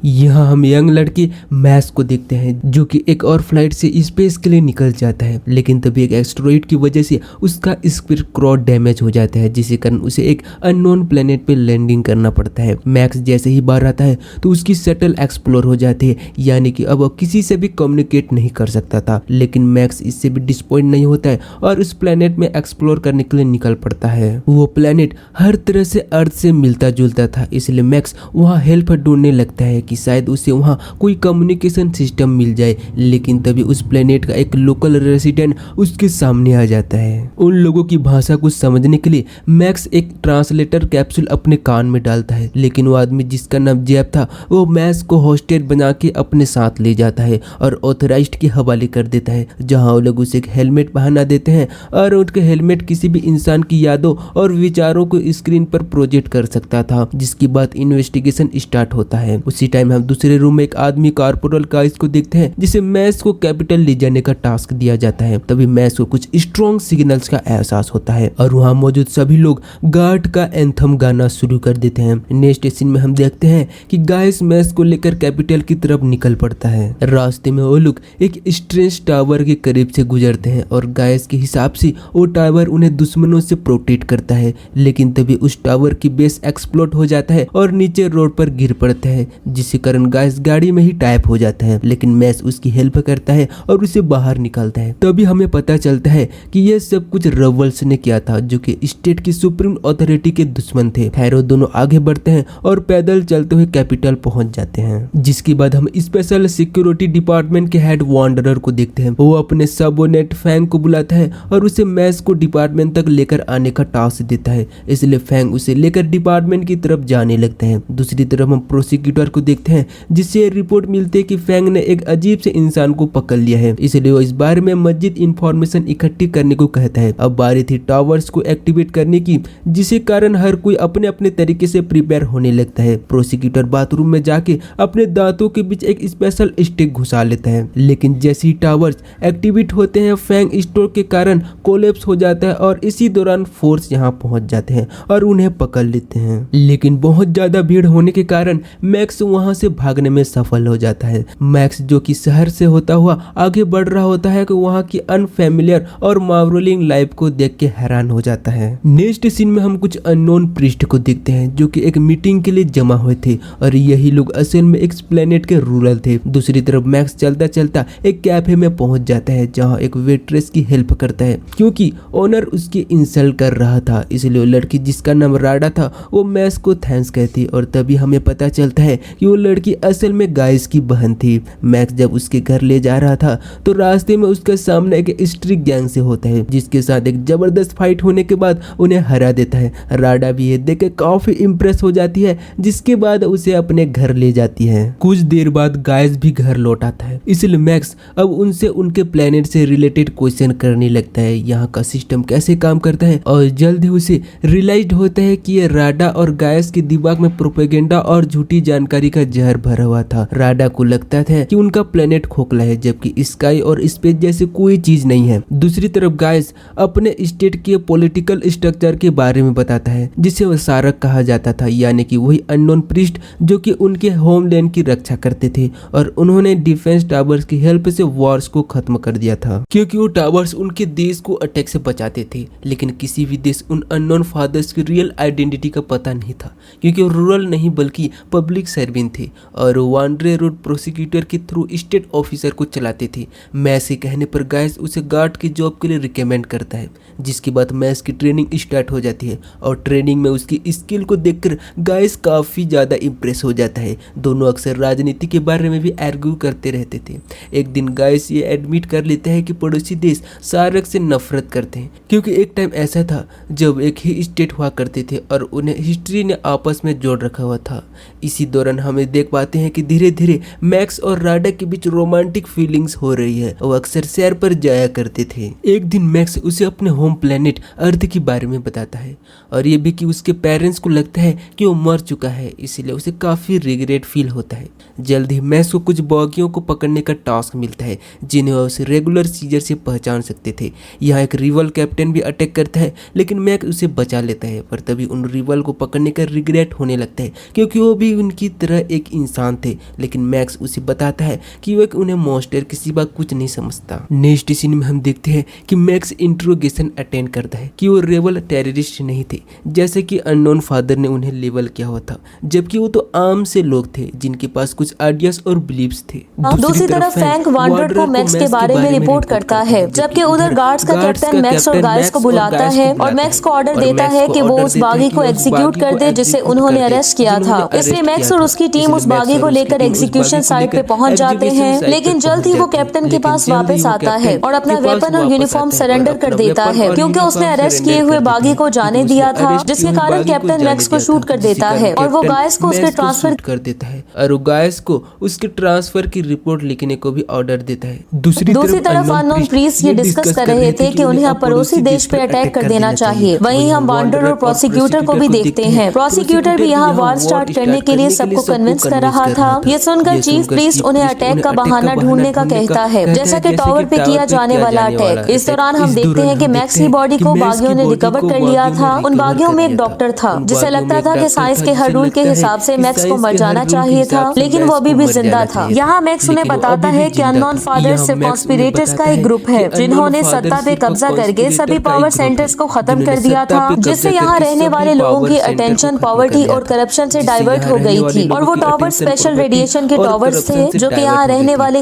यहाँ हम यंग लड़के मैक्स को देखते हैं जो कि एक और फ्लाइट से स्पेस के लिए निकल जाता है, लेकिन तभी एक एस्टेरॉइड की वजह से उसका स्पेस क्राफ्ट डैमेज हो जाता है, जिसके कारण उसे एक अननोन प्लेनेट पे लैंडिंग करना पड़ता है। मैक्स जैसे ही बाहर आता है तो उसकी शटल एक्सप्लोर हो जाती है, यानी कि अब वो किसी से भी कम्युनिकेट नहीं कर सकता था। लेकिन मैक्स इससे भी डिसपॉइंट नहीं होता है और उस प्लेनेट में एक्सप्लोर करने के लिए निकल पड़ता है। वो प्लेनेट हर तरह से अर्थ से मिलता जुलता था, इसलिए मैक्स वहाँ हेल्प ढूंढने लगता है कि शायद उसे वहाँ कोई कम्युनिकेशन सिस्टम मिल जाए। लेकिन तभी उस प्लेनेट का एक लोकल रेसिडेंट उसके सामने आ जाता है। उन लोगों की भाषा को समझने के लिए मैक्स एक ट्रांसलेटर कैप्सूल अपने कान में डालता है, लेकिन वो आदमी जिसका नाम जैब था वो मैक्स को हॉस्टेज बना के अपने साथ ले जाता है और ऑथराइज्ड के हवाले कर देता है, जहाँ वो लोग उसे एक हेलमेट पहना देते हैं और उनके हेलमेट किसी भी इंसान की यादों और विचारों को स्क्रीन पर प्रोजेक्ट कर सकता था, जिसके बाद इन्वेस्टिगेशन स्टार्ट होता है। उसी टाइम हम दूसरे रूम में एक आदमी कॉर्पोरल गाइस को देखते हैं जिसे मैक्स को कैपिटल ले जाने का टास्क दिया जाता है। तभी मैक्स को कुछ स्ट्रॉन्ग सिग्नल्स का एहसास होता है और वहाँ मौजूद सभी लोग गार्ड का एंथम गाना शुरू कर देते हैं। नेक्स्ट सीन में हम देखते हैं कि गाइस मैक्स को लेकर कैपिटल की तरफ निकल पड़ता है। रास्ते में वो लोग एक स्ट्रेंज टावर के करीब से गुजरते हैं और गाइस के हिसाब से वो टावर उन्हें दुश्मनों से प्रोटेक्ट करता है, लेकिन तभी उस टावर की बेस एक्सप्लोड हो जाता है और नीचे रोड पर गिर पड़ता है, जिसके कारण गाइस गाड़ी में ही टाइप हो जाता है। लेकिन मैक्स उसकी हेल्प करता है और उसे बाहर निकालता है। तभी हमें पता चलता है कि यह सब कुछ रवल्स ने किया था, जो कि स्टेट की सुप्रीम अथॉरिटी के दुश्मन थे। खैर वो दोनों आगे बढ़ते हैं और पैदल चलते हुए कैपिटल पहुंच जाते हैं, जिसके बाद हम स्पेशल सिक्योरिटी डिपार्टमेंट के हेड वांडरर को देखते हैं। वो अपने सबोनेट फैंग को बुलाता है और उसे मैक्स को डिपार्टमेंट तक लेकर आने का टास्क देता है, इसलिए फैंग उसे लेकर डिपार्टमेंट की तरफ जाने लगते हैं। दूसरी तरफ हम प्रोसिक्यूटर को देखते हैं जिससे रिपोर्ट मिलती है कि फैंग ने एक अजीब से इंसान को पकड़ लिया है, इसलिए वो इस बारे में मजीद इंफॉर्मेशन इकट्ठी करने को कहता है। अब बारी थी टावर्स को एक्टिवेट करने की, जिसके कारण हर कोई अपने अपने तरीके से प्रिपेयर होने लगता है। प्रोसिक्यूटर बाथरूम में जाके अपने दांतों के बीच एक स्पेशल स्टिक घुसा लेता है, लेकिन जैसे ही टावर्स एक्टिवेट होते हैं फैंग स्ट्रोक के कारण कोलैप्स हो जाता है और इसी दौरान फोर्स यहाँ पहुंच जाते हैं और उन्हें पकड़ लेते हैं। लेकिन बहुत ज्यादा भीड़ होने के कारण मैक्स वहां से भागने में सफल हो जाता है। मैक्स जो कि शहर से होता हुआ आगे बढ़ रहा होता है कि वहाँ की अनफेमिलियर और मार्वलिंग लाइफ को देख के हैरान हो जाता है। नेक्स्ट सीन में हम कुछ अननोन प्रीस्ट को देखते हैं जो कि एक मीटिंग के लिए जमा हुए थे और यही लोग असल में एक प्लेनेट के रूरल थे। दूसरी तरफ मैक्स चलता चलता एक कैफे में पहुंच जाता है, जहाँ एक वेट्रेस की हेल्प करता है क्योंकि ओनर उसकी इंसल्ट कर रहा था, इसलिए वो लड़की जिसका नाम राडा था वो मैक्स को थैंक्स कहती और तभी हमें पता चलता है कि वो लड़की असल में गाइस की बहन थी। मैक्स जब उसके घर ले जा रहा था तो रास्ते में उसका सामना एक स्ट्रीट गैंग से होता है, जिसके साथ एक जबरदस्त फाइट होने के बाद उन्हें हरा देता है। राडा भी ये देख के काफी इम्प्रेस हो जाती है, जिसके बाद उसे अपने घर ले जाती है। कुछ देर बाद गाइस भी घर लौट आता है, इसलिए मैक्स अब उनसे उनके प्लेनेट से रिलेटेड क्वेश्चन करने लगता है, यहाँ का सिस्टम कैसे काम करता है, और जल्द ही उसे रियलाइज होता है कि ये राडा और गाइस के दिमाग में प्रोपेगेंडा और झूठी जानकारी का जहर भरा हुआ था। राडा को लगता था कि उनका प्लेनेट खोखला है, जबकि स्काई और स्पेस जैसे कोई चीज नहीं है। दूसरी तरफ गाइस अपने स्टेट के पॉलिटिकल स्ट्रक्चर के बारे में बताता है, जिसे वो सारक कहा जाता था, यानी कि वही अननोन प्रीस्ट जो कि उनके होमलैंड की रक्षा करते थे और उन्होंने डिफेंस टावर्स की हेल्प से वॉर्स को खत्म कर दिया था, क्योंकि वो टावर्स उनके देश को अटैक से बचाते थे। लेकिन किसी भी देश उन अननोन फादर्स की रियल आइडेंटिटी का पता नहीं था, क्योंकि वो रूरल नहीं बल्कि पब्लिक सर्वेंट थे और वांड्रे रोड प्रोसिक्यूटर के थ्रू स्टेट ऑफिसर को चलाते थे। मैक्स के कहने पर गाइस उसे गार्ड की जॉब के लिए रिकमेंड करता है, जिसके बाद मैक्स की ट्रेनिंग स्टार्ट हो जाती है और ट्रेनिंग में उसकी स्किल को देखकर गाइस काफी ज्यादा इंप्रेस हो जाता है। दोनों अक्सर राजनीति के बारे में भी आर्ग्यू करते रहते थे। एक दिन गाइस ये एडमिट कर लेते हैं कि पड़ोसी देश सारक से नफरत करते हैं, क्योंकि एक टाइम ऐसा था जब एक ही स्टेट हुआ करते थे और उन्हें हिस्ट्री ने आपस में जोड़ रखा हुआ था। इसी दौरान हमें देख पाते हैं कि धीरे धीरे मैक्स और राडा के बीच रोमांटिक फीलिंग्स हो रही है। वो अक्सर सैर पर जाया करते थे। एक दिन मैक्स उसे अपने होम प्लेनेट अर्थ के बारे में बताता है और ये भी कि उसके पेरेंट्स को लगता है कि वो मर चुका है, इसीलिए उसे काफी रिग्रेट फील होता है। जल्द ही मैक्स को कुछ बॉगियों को पकड़ने का टास्क मिलता है, जिन्हें वह उसे रेगुलर सीजर से पहचान सकते थे। यहाँ एक रिवल कैप्टन भी अटैक करता है, लेकिन मैक्स उसे बचा लेता है, पर तभी उन रिवल को पकड़ने का रिग्रेट होने लगता है, क्योंकि वो भी उनकी तरह एक इंसान थे, लेकिन मैक्स उसे बताता है कि वो एक उन्हें मॉन्स्टर के सिवा कुछ नहीं समझता। नेक्स्ट सीन में हम देखते हैं कि मैक्स इंट्रोगेशन अटेंड करता है कि वो रेबल टेररिस्ट नहीं थे जैसे कि अननोन फादर ने उन्हें लेबल किया हुआ था, जबकि वो तो आम से लोग थे जिनके पास कुछ आइडियाज और बिलीव्स थे। दूसरी तरफ फ्रैंक वांडरर को मैक्स के बारे में रिपोर्ट करता है, जबकि उधर गार्ड्स का कैप्टन मैक्स और गाइस को बुलाता है और मैक्स को ऑर्डर देता है कि वो उस बागी को एग्जीक्यूट कर दे जिसे उन्होंने अरेस्ट किया था। इसलिए मैक्स और उसकी टीम उस बागी को लेकर एग्जीक्यूशन साइट पे पहुंच जाते हैं, लेकिन जल्द ही वो कैप्टन के पास वापस आता है और अपना वेपन और यूनिफॉर्म सरेंडर कर देता है, क्योंकि उसने अरेस्ट किए हुए बागी को जाने दिया था, जिसके कारण कैप्टन मैक्स को शूट कर देता है और वो गाइस को उसके ट्रांसफर कर देता है और गाइस को उसके ट्रांसफर की रिपोर्ट लिखने को भी ऑर्डर देता है। दूसरी तरफ अननोन प्रीस्ट ये डिस्कस कर रहे थे कि उन्हें पड़ोसी देश पे अटैक कर देना चाहिए। वहीं हम वांडरर और प्रोसिक्यूटर को भी देखते हैं। प्रोसिक्यूटर भी यहाँ वार स्टार्ट करने के लिए सबको कन्विंस कर रहा था। ये सुनकर चीफ प्रीस्ट उन्हें अटैक का बहाना ढूंढने का कहता है, जैसा कि टावर पे किया जाने वाला अटैक। इस दौरान हम देखते हैं कि मैक्स की बॉडी को बागियों ने रिकवर कर लिया था। उन बागियों में एक डॉक्टर था जिसे लगता था कि साइंस के हर रूल के हिसाब से मैक्स को मर जाना चाहिए था, लेकिन वो अभी भी जिंदा था। यहाँ मैक्स उन्हें बताता है कि अननोन फादर सिर्फ कॉन्स्पिरेटर्स का एक ग्रुप है जिन्होंने सत्ता पे कब्जा करके सभी पावर सेंटर्स को खत्म कर दिया था, जिससे यहाँ रहने वाले लोगों की अटेंशन पॉवर्टी और करप्शन से डाइवर्ट हो गई थी। और वो टावर स्पेशल रेडिएशन के टावर्स थे जो कि यहाँ रहने वाले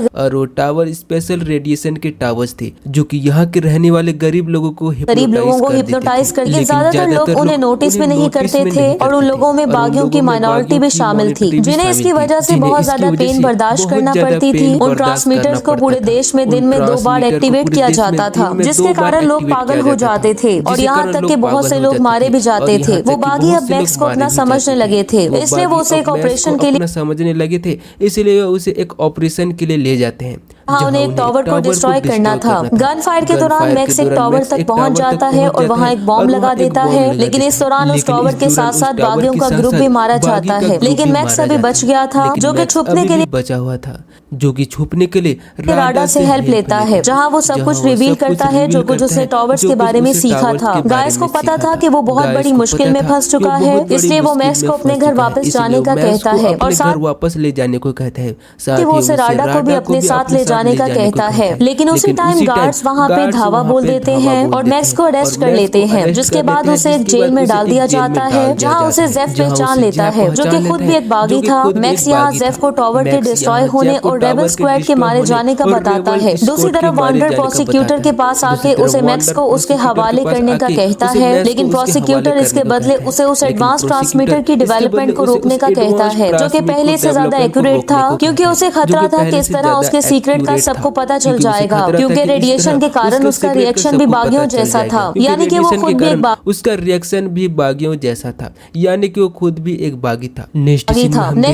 टावर स्पेशल रेडिएशन के टावर्स थे जो कि यहाँ के रहने वाले गरीब लोगों को हिप्नोटाइज करके ज्यादातर लोग उन्हें नोटिस भी नहीं करते थे और उन लोगों में बागियों की माइनॉरिटी भी शामिल थी, जिन्हें इसकी वजह से बहुत ज्यादा पेन बर्दाश्त करना पड़ती थी। उन ट्रांसमीटर्स को पूरे देश में दिन में 2 बार एक्टिवेट किया जाता था, जिसके कारण लोग पागल हो जाते थे और यहाँ तक कि बहुत से लोग मारे भी जाते थे। वो बागी अब मैक्स को अपना समझने लगे थे, इसलिए वो उसे एक ऑपरेशन के लिए समझने लगे थे, इसलिए वो उसे एक ऑपरेशन के लिए ले जाते हैं। उन्हें एक टावर को डिस्ट्रॉय करना था। गन फायर के दौरान मैक्स एक टावर तक पहुंच जाता है और वहां एक बॉम्ब लगा देता है, लेकिन इस दौरान उस टावर के साथ साथ बागियों का ग्रुप भी मारा जाता है। लेकिन मैक्स अभी बच गया था, जो कि छुपने के लिए बचा हुआ था, जो कि छुपने के लिए राडा से हेल्प लेता है, जहां वो सब कुछ रिवील करता है जो कुछ उसने टावर्स के बारे में सीखा था। गाइस को पता था कि वो बहुत बड़ी मुश्किल में फंस चुका है, इसलिए वो मैक्स को अपने घर वापस जाने का कहता है और साथ वापस ले जाने को कहता है, साथ वो उसे राडा को भी अपने साथ ले जाने का कहता है। लेकिन उसी टाइम गार्ड्स वहां पे धावा बोल देते हैं और मैक्स को अरेस्ट कर लेते हैं, जिसके बाद उसे जेल में डाल दिया जाता है, जहां उसे जेफ पहचान लेता है, जो कि खुद भी एक बागी था। मैक्स यहाँ जेफ को टावर के डिस्ट्रॉय होने और रेबल स्क्वाड के मारे जाने का बताता है। दूसरी तरफ वांडरर प्रोसिक्यूटर के पास आके उसे मैक्स को उसके हवाले करने का कहता है, लेकिन प्रोसिक्यूटर इसके बदले उसे उस एडवांस ट्रांसमीटर की डेवलपमेंट को रोकने का कहता है, जो कि पहले से ज्यादा एक्यूरेट था, क्योंकि उसे खतरा था कि इस तरह उसके सीक्रेट का सबको पता चल जाएगा, क्योंकि रेडिएशन के कारण उसका रिएक्शन भी बागियों जैसा था, यानी कि वो खुद भी एक उसका रिएक्शन भी बागियों जैसा था, यानी कि वो खुद भी एक बागी था। नेक्स्ट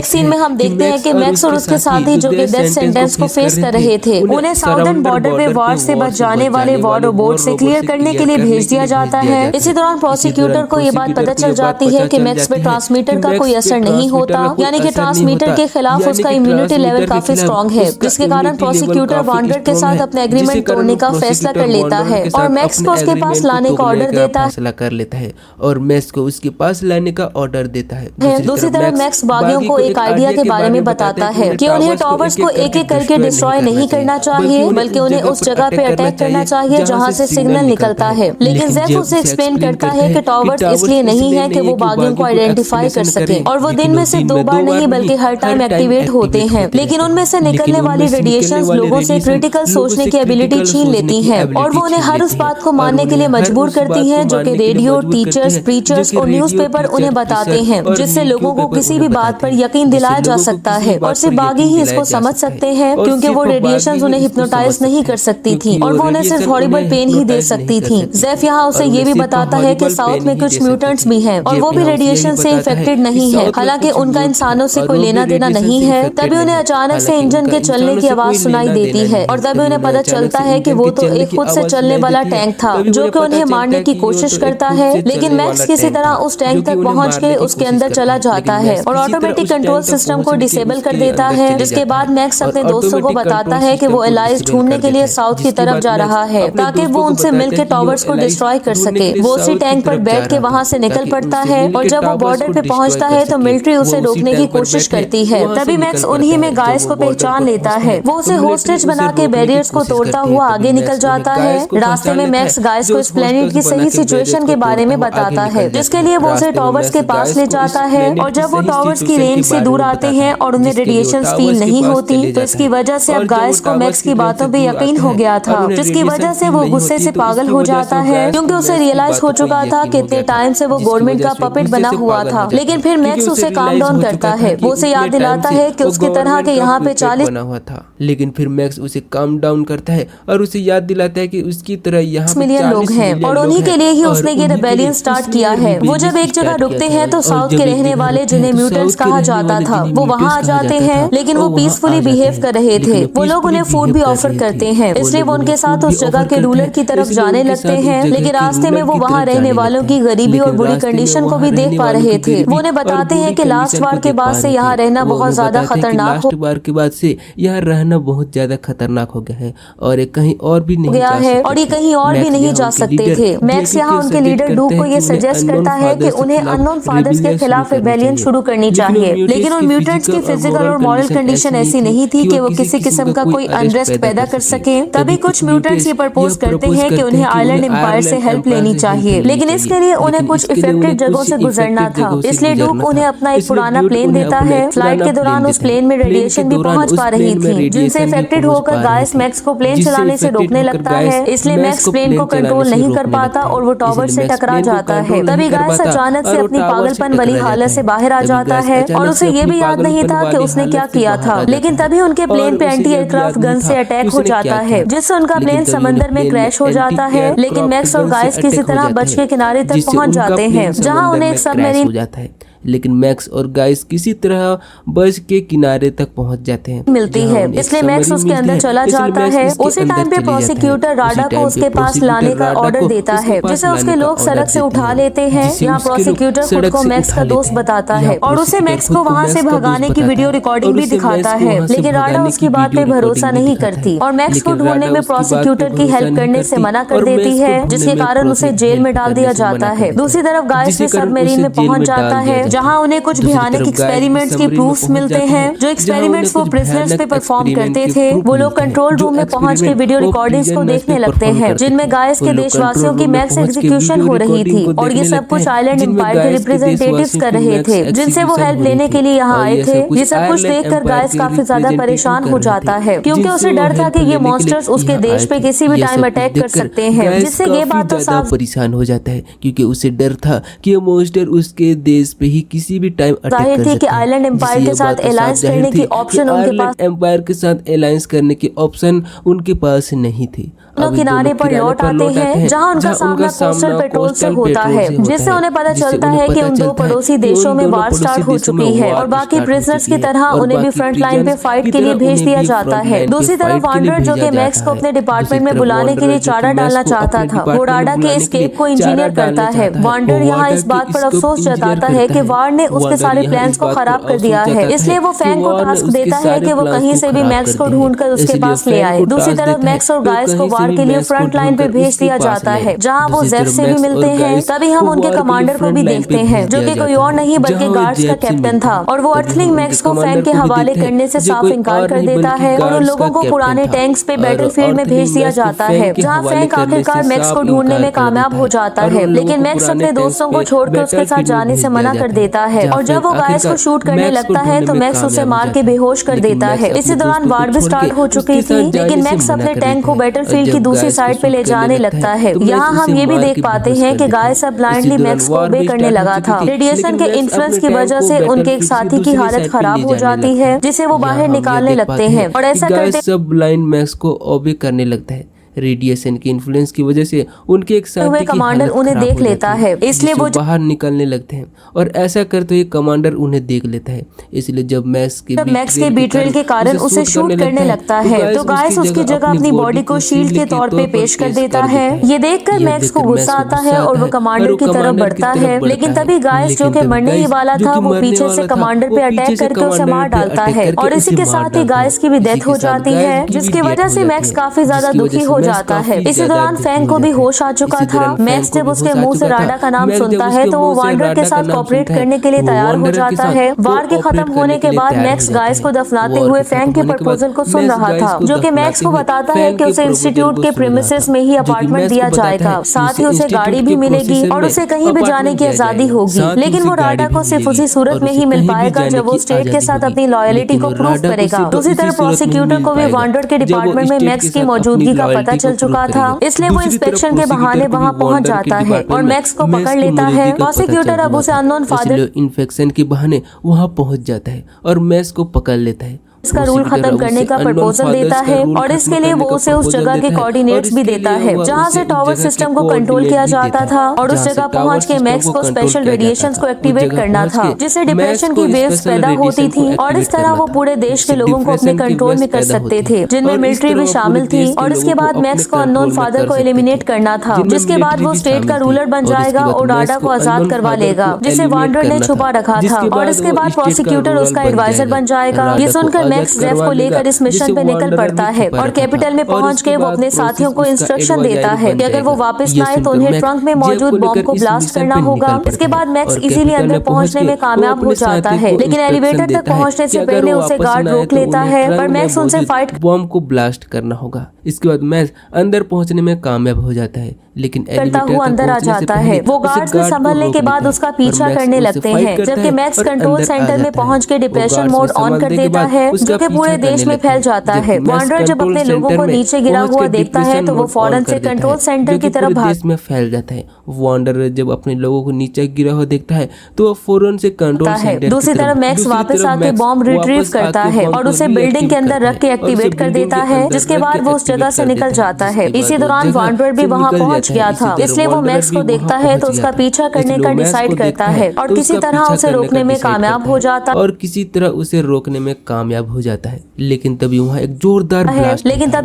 सीन में हम देखते हैं कि मैक्स और उसके साथी जो कि डेथ सेंटेंस को फेस कर रहे थे, उन्हें साउदर्न बॉर्डर पे वॉर से बच जाने वाले वॉर रोबोट से क्लियर करने के लिए भेज दिया जाता है। इसी दौरान प्रोसिक्यूटर को ये बात पता चल जाती है कि मैक्स पे ट्रांसमीटर का कोई असर नहीं होता, यानी कि ट्रांसमीटर के खिलाफ उसका इम्यूनिटी लेवल काफी स्ट्रॉन्ग है, जिसके कारण प्रोसिक्यूटर वांडरर के साथ अपने एग्रीमेंट तोड़ने का फैसला कर लेता है और मैक्स को उसके पास लाने का ऑर्डर देता है। फैसला कर लेता है और मैक्स को उसके पास लाने का ऑर्डर देता है। दूसरी तरफ मैक्स बागियों को एक आइडिया के बारे में बताता है कि उन्हें टावर्स को एक एक करके डिस्ट्रॉय नहीं करना चाहिए, बल्कि उन्हें उस जगह पे अटैक करना चाहिए जहां से सिग्नल निकलता है। लेकिन जेफ उसे एक्सप्लेन करता है कि टावर्स इसलिए नहीं है कि वो बागियों को आइडेंटिफाई कर सके, और वो दिन में सिर्फ 2 बार नहीं बल्कि हर टाइम एक्टिवेट होते हैं। लेकिन उनमें से निकलने वाली रेडिएशन लोगों से क्रिटिकल सोचने की एबिलिटी छीन लेती हैं और वो उन्हें हर उस बात को मानने के लिए मजबूर करती हैं जो कि रेडियो, टीचर्स, प्रीचर्स और न्यूज़पेपर उन्हें बताते हैं, जिससे लोगों को किसी भी बात पर यकीन दिलाया जा सकता है। और सिर्फ बागी ही इसको समझ सकते हैं, क्योंकि वो रेडिएशन उन्हें हिप्नोटाइज नहीं कर सकती थी और वो उन्हें सिर्फ हॉरिबल पेन ही दे सकती थी। जेफ यहाँ उसे ये भी बताता है कि साउथ में कुछ म्यूटेंट्स भी हैं और वो भी रेडिएशन से इफेक्टेड नहीं है, हालांकि उनका इंसानों से कोई लेना देना नहीं है। तभी उन्हें अचानक से इंजन के चलने की आवाज सुनाई देती है और तभी उन्हें पता चलता है कि वो तो एक खुद से चलने वाला टैंक था जो कि उन्हें मारने की कोशिश करता है। लेकिन मैक्स किसी तरह उस टैंक तक पहुंच के उसके अंदर चला जाता है और ऑटोमेटिक कंट्रोल सिस्टम को डिसेबल कर देता है, जिसके बाद मैक्स मैक्स अपने दोस्तों को बताता है कि वो एलाइज ढूंढने के लिए साउथ की तरफ जा रहा है ताकि वो उनसे मिलकर टॉवर्स को डिस्ट्रॉय कर सके। वो उसी टैंक पर बैठ के वहाँ से निकल पड़ता है और जब वो बॉर्डर पे पहुँचता है तो मिलिट्री उसे रोकने की कोशिश करती है। तभी मैक्स उन्हीं में गाइस को पहचान लेता है। वो उसे होस्टेज बना के बैरियर्स को तोड़ता हुआ आगे निकल जाता है। रास्ते में मैक्स गाइस को इस प्लेनेट की सही सिचुएशन के बारे में बताता है, जिसके लिए वो उसे टॉवर्स के पास ले जाता है। और जब वो टॉवर्स की रेंज से दूर आते हैं और उन्हें रेडिएशन फील नहीं होती, तो इसकी वजह से अब गाइस को मैक्स की बातों पे यकीन हो गया था, जिसकी वजह से वो गुस्से से पागल हो जाता है, क्योंकि उसे रियलाइज हो चुका था कि इतने टाइम से वो गवर्नमेंट का पपेट बना हुआ था। लेकिन फिर मैक्स उसे काम डाउन करता है। वो उसे याद दिलाता है कि उसकी तरह के यहाँ पे 40 बना हुआ था। लेकिन फिर मैक्स उसे काम डाउन करता है और उसे याद दिलाता है कि उसकी तरह यहाँ मिलियन लोग हैं और उन्हीं के लिए ही उसने ये रेबेलियन स्टार्ट किया है। वो जब एक जगह रुकते हैं तो साउथ के रहने वाले, जिन्हें म्यूटेंट्स कहा जाता था, वो वहाँ आ जाते हैं। लेकिन वो पीसफुली बिहेव कर रहे थे। वो लोग उन्हें फूड भी ऑफर करते हैं, इसलिए वो उनके साथ उस जगह के रूलर की तरफ जाने लगते हैं। लेकिन रास्ते में वो वहाँ रहने वालों की गरीबी और बुरी कंडीशन को भी देख पा रहे थे। वो उन्हें बताते हैं कि लास्ट वार के बाद से यहाँ रहना बहुत ज्यादा खतरनाक हो बार के बाद से यहाँ रहना बहुत ज्यादा खतरनाक हो गया है और ये कहीं और भी नहीं गया है और ये कहीं और भी नहीं जा सकते थे। मैक्स यहाँ उनके लीडर डूक को ये सजेस्ट करता है कि उन्हें अननोन फादर्स के खिलाफ रिबेलियन शुरू करनी चाहिए। लेकिन उन म्यूटेंट्स की फिजिकल और मॉरल कंडीशन ऐसी नहीं थी कि वो किसी किस्म का कोई अनरेस्ट पैदा कर सके। तभी कुछ म्यूटेंट्स ये प्रपोज करते हैं कि उन्हें आयरलैंड एम्पायर से हेल्प लेनी चाहिए, लेकिन इसके लिए उन्हें कुछ इफेक्टेड जगहों से गुजरना था। इसलिए डूक उन्हें अपना एक पुराना प्लेन देता है। फ्लाइट के दौरान उस प्लेन में रेडिएशन भी पहुंच पा रही थी, जिनसे इफेक्टेड होकर गाइस मैक्स को प्लेन चलाने से रोकने लगता है। इसलिए मैक्स प्लेन को कंट्रोल नहीं कर पाता और वो टॉवर से टकरा जाता है। तभी गाइस अचानक से अपनी पागलपन वाली हालत से बाहर आ जाता है और उसे ये भी याद नहीं था कि उसने क्या किया था। लेकिन तभी उनके प्लेन पे एंटी एयरक्राफ्ट गन से अटैक हो जाता है, जिससे उनका प्लेन समंदर में क्रैश हो जाता है। लेकिन मैक्स और गाइस किसी तरह बच के किनारे तक पहुंच जाते हैं, जहां उन्हें एक सबमरीन लेकिन मैक्स और गाइस किसी तरह बच के किनारे तक पहुंच जाते हैं मिलती है। इसलिए मैक्स उसके अंदर चला जाता है। उसी टाइम पे प्रोसिक्यूटर राडा को उसके पास लाने का ऑर्डर देता है, जिसे उसके लोग सड़क से उठा लेते हैं। यहाँ प्रोसिक्यूटर खुद को मैक्स का दोस्त बताता है और उसे मैक्स को वहाँ से भगाने की वीडियो रिकॉर्डिंग भी दिखाता है। लेकिन राडा उसकी बात पे भरोसा नहीं करती और मैक्स को ढूंढने में प्रोसिक्यूटर की हेल्प करने से मना कर देती है, जिसके कारण उसे जेल में डाल दिया जाता है। दूसरी तरफ गाइस भी सबमरीन में पहुंच जाता है, जहां उन्हें कुछ भयानक एक्सपेरिमेंट्स की प्रूफ्स मिलते हैं। जो एक्सपेरिमेंट्स वो प्रिजनर्स पे परफॉर्म करते थे, वो लोग कंट्रोल रूम में पहुंच के वीडियो रिकॉर्डिंग्स को देखने लगते हैं, जिनमें गाइस के देशवासियों की मैक्स एग्जीक्यूशन हो रही थी। और ये सब कुछ आइलैंड एम्पायर के रिप्रेजेंटेटिव्स कर रहे थे, जिनसे वो हेल्प लेने के लिए यहाँ आए थे। ये सब कुछ देखकर गाइस काफी ज्यादा परेशान हो जाता है, क्योंकि उसे डर था कि ये मॉन्स्टर्स उसके देश पे किसी भी टाइम अटैक कर सकते हैं। जिससे ये बात तो साफ परेशान हो जाता है, क्योंकि उसे डर था कि ये मॉन्स्टर उसके देश पे ही किसी भी टाइम जाहिर थी कि आइलैंड एम्पायर के साथ अलायंस करने की ऑप्शन उनके पास एम्पायर के साथ अलायंस करने की ऑप्शन उनके पास नहीं थी। किनारे पर लौट आते हैं, जहां उनका सामना कोस्टल पेट्रोल से होता है, जिससे उन्हें पता चलता है कि उन दो पड़ोसी देशों में वार स्टार्ट हो चुकी है और बाकी प्रिजनर्स की तरह उन्हें भी फ्रंट लाइन पे फाइट के लिए भेज दिया जाता है। दूसरी तरफ वांडर, जो कि मैक्स को अपने डिपार्टमेंट में बुलाने के लिए चारा डालना चाहता था, वो राडा के एस्केप को इंजीनियर करता है। वांडर यहाँ इस बात पर अफसोस जताता है कि वार ने उसके सारे प्लान्स को खराब कर दिया है, इसलिए वो फैंग को टास्क देता है कि वो कहीं से भी मैक्स को ढूंढकर उसके पास ले आए। दूसरी तरफ मैक्स और गाइस को वार के लिए फ्रंट लाइन पे भेज दिया जाता है, जहां वो जेफ से भी मिलते हैं। तभी हम उनके कमांडर को भी देखते हैं, जो कि कोई और नहीं बल्कि गार्ड्स का कैप्टन था, और वो अर्थलिंग मैक्स को फैंग के हवाले करने से साफ इनकार कर देता है और उन लोगों को पुराने टैंक्स पे बैटलफील्ड में भेज दिया जाता है, जहां फैंग आखिरकार मैक्स को ढूंढने में कामयाब हो जाता है। लेकिन मैक्स अपने दोस्तों को छोड़कर उसके साथ जाने से मना कर देता है, और जब वो गाइस को शूट करने लगता है तो मैक्स उसे मार के बेहोश कर देता है। इसी दौरान वार भी स्टार्ट हो चुकी थी, लेकिन मैक्स अपने टैंक को बैटलफील्ड की दूसरी साइड पे ले जाने लगता है। यहाँ हम ये भी देख पाते हैं कि गाइस अब ब्लाइंडली मैक्स को ओबे करने लगा था। रेडिएशन के इन्फ्लुएंस की वजह से उनके एक साथी की हालत खराब हो जाती है, जिसे वो बाहर निकालने लगते हैं, और ऐसा करते सब ब्लाइंड मैक्स को ओबे करने लगता है। रेडिएशन के इन्फ्लुएंस की वजह से उनके एक साथी की कमांडर हालत उन्हें खराब देख हो जाती लेता है, इसलिए वो बाहर निकलने लगते हैं और ऐसा करते हुए कमांडर उन्हें देख लेता है। इसलिए जब मैक्स के बीट्रेल के कारण उसे शूट करने लगता है तो गाइस उसकी जगह अपनी बॉडी को शील्ड के तौर पे पेश कर देता है। ये देखकर मैक्स को गुस्सा आता है और वो कमांडर की तरफ बढ़ता है, लेकिन तभी गाइस जो कि मरने ही वाला था वो पीछे से कमांडर पे अटैक करके उसे मार डालता है और इसी के साथ ही गाइस की भी डेथ हो जाती है, जिसकी वजह से मैक्स काफी ज्यादा दुखी हो जाता है। इसी दौरान फैंग को भी होश आ चुका था। मैक्स जब उसके मुंह से राडा का नाम सुनता है तो वो वांडर के साथ कोऑपरेट करने के लिए तैयार हो जाता है। वार के खत्म होने के बाद मैक्स गाइस को दफनाते हुए फैंग के प्रपोजल को सुन रहा था, जो कि मैक्स को बताता है कि उसे इंस्टीट्यूट के प्रीमिसेस में ही अपार्टमेंट दिया जाएगा, साथ ही उसे गाड़ी भी मिलेगी और उसे कहीं भी जाने की आजादी होगी। लेकिन वो राडा को सिर्फ उसी सूरत में ही मिल पाएगा जब वो स्टेट के साथ अपनी लॉयलिटी को प्रूव करेगा। दूसरी तरफ प्रोसिक्यूटर को भी वांडर के डिपार्टमेंट में मैक्स की मौजूदगी का पता चल चुका था, इसलिए वो इंस्पेक्शन के बहाने वहां पहुंच जाता है और मैक्स को पकड़ लेता है। प्रोसिक्यूटर अब उसे अननोन फादर इन्फेक्शन के बहाने वहां पहुंच जाता है और मैक्स को पकड़ लेता है। इसका रूल खत्म करने का प्रपोजल देता है और इसके लिए वो उसे उस जगह के कोऑर्डिनेट्स भी देता है जहां से टॉवर सिस्टम को कंट्रोल किया जाता था और उस जगह पहुंच के मैक्स को स्पेशल रेडिएशंस को एक्टिवेट करना था, जिससे डिप्रेशन की वेव्स पैदा होती थी और इस तरह वो पूरे देश के लोगों को अपने कंट्रोल में कर सकते थे, जिनमें मिलिट्री भी शामिल थी। और इसके बाद मैक्स को अननोन फादर को एलिमिनेट करना था, जिसके बाद वो स्टेट का रूलर बन जाएगा और राडा को आजाद करवा लेगा, जिसे वांडर ने छुपा रखा था। और इसके बाद प्रोसिक्यूटर उसका एडवाइजर बन जाएगा। ये सुनकर मैक्स जेफ को लेकर इस मिशन पे निकल पड़ता है और कैपिटल में पहुंच के वो अपने साथियों को इंस्ट्रक्शन देता है कि अगर वो वापस न आए तो उन्हें ट्रंक में मौजूद बॉम्ब को ब्लास्ट करना होगा। इसके बाद मैक्स इजीली अंदर पहुंचने में कामयाब हो जाता है, लेकिन एलिवेटर तक पहुंचने से पहले उसे गार्ड रोक लेता है पर मैक्स उनसे फाइट बॉम्ब को ब्लास्ट करना होगा। इसके बाद मैक्स अंदर पहुंचने में कामयाब हो जाता है, लेकिन करता हुआ अंदर आ जाता है। वो गार्ड्स में संभलने के बाद उसका पीछा करने लगते हैं, जबकि मैक्स कंट्रोल सेंटर में पहुंच के डिप्रेशन मोड ऑन कर देता है, जो कि पूरे देश में फैल जाता है। वांडर जब अपने लोगों को नीचे गिरा हुआ देखता है तो वो फौरन से कंट्रोल सेंटर की तरफ भाग में फैल जाता है। वांडर जब अपने लोगों को नीचे गिरा हुआ देखता है तो वो फौरन से कंट्रोल सेंटर। दूसरी तरफ मैक्स वापस आके बॉम्ब रिट्रीव करता है और उसे बिल्डिंग के अंदर रख के एक्टिवेट कर देता है, जिसके बाद वो उस जगह से निकल जाता है। इसी दौरान वांडर भी वहाँ पहुँच गया था, इसलिए वो मैक्स को देखता है तो उसका पीछा करने का डिसाइड करता है और किसी तरह उसे रोकने में कामयाब हो जाता है। और किसी तरह उसे रोकने में कामयाब हो जाता है, लेकिन तभी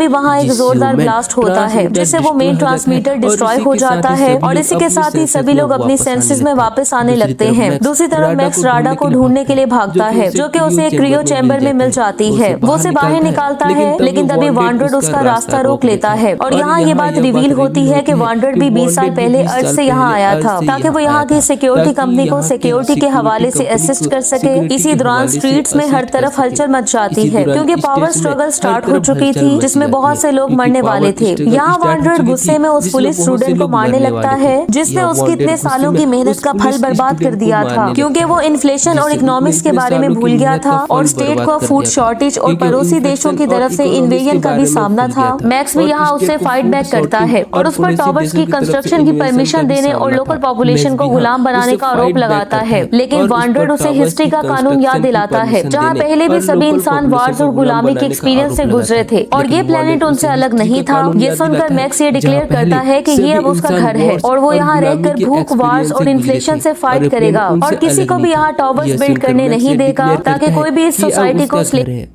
वहाँ एक जोरदार ब्लास्ट होता है, जिससे वो मेन ट्रांसमीटर डिस्ट्रॉय हो जाता है और इसी के साथ ही सभी लोग अपनी सेंसेस में वापस आने लगते हैं। दूसरी तरफ मैक्स राडा को ढूंढने के लिए भागता है, जो कि उसे एक क्रियो चैम्बर में मिल जाती है। वो उसे बाहर निकालता है, लेकिन तभी वांडर उसका रास्ता रोक लेता है और यहाँ ये बात रिवील होती है कि वांडर भी 20 साल पहले अर्थ से यहाँ आया था ताकि वो यहाँ की सिक्योरिटी कंपनी को सिक्योरिटी के हवाले से असिस्ट कर सके। इसी दौरान स्ट्रीट्स में हर तरफ हलचल मच जाती है क्योंकि पावर स्ट्रगल स्टार्ट हो चुकी थी, जिसमें बहुत से लोग मरने वाले थे। यहाँ वांडर गुस्से में उस पुलिस स्टूडेंट को मारने लगता है जिसने उसकी इतने सालों की मेहनत का फल बर्बाद कर दिया था, क्योंकि वो इन्फ्लेशन और इकोनॉमिक्स के बारे में भूल गया था और स्टेट को फूड शॉर्टेज और पड़ोसी देशों की तरफ से इन्वेजन का भी सामना था। मैक्स भी यहाँ उससे फाइट बैक करता है और उस पर टॉवर्स की कंस्ट्रक्शन की परमिशन देने और लोकल पॉपुलेशन को गुलाम बनाने का आरोप लगाता है, लेकिन वांडर उसे हिस्ट्री का कानून याद दिलाता है जहाँ पहले भी सभी इंसान वार्स और गुलामी के एक्सपीरियंस से गुजरे थे और ये प्लेनेट उनसे अलग नहीं था। ये सुनकर मैक्स ये डिक्लेयर करता है कि ये अब उसका घर है और वो यहाँ रहकर भूख, वार्स और इन्फ्लेशन से फाइट करेगा और किसी को भी यहाँ टॉवर्स बिल्ड करने नहीं देगा ताकि कोई भी इस सोसाइटी को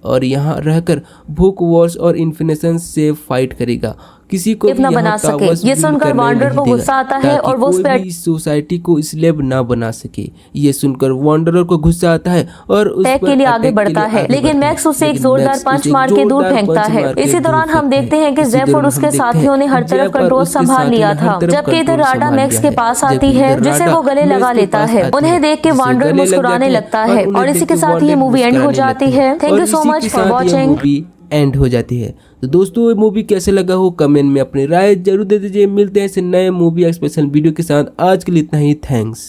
और यहाँ रहकर भूख, वॉर्स और इन्फ्लेशन से फाइट करेगा, किसी को भी बना सके। ये सुनकर वांडर को गुस्सा आता है और वो इस सोसाइटी को स्लेव ना बना सके। ये सुनकर वांडरर को गुस्सा आता है और उस अटैक के लिए आगे बढ़ता है, लेकिन मैक्स उसे एक जोरदार पंच मार के दूर फेंकता है। इसी दौरान हम देखते हैं कि जेफ और उसके साथियों ने हर तरफ कंट्रोल संभाल लिया था, जबकि इधर राडा मैक्स के पास आती है जिसे वो गले लगा लेता है। उन्हें देख के वांडर मुस्कुराने लगता है और इसी के साथ ये मूवी एंड हो जाती है। Thank you so much for watching. And हो जाती है। तो दोस्तों ये मूवी कैसे लगा हो कमेंट में अपनी राय जरूर दे दीजिए। मिलते हैं ऐसे नए मूवी स्पेशल वीडियो के साथ। आज के लिए इतना ही। थैंक्स।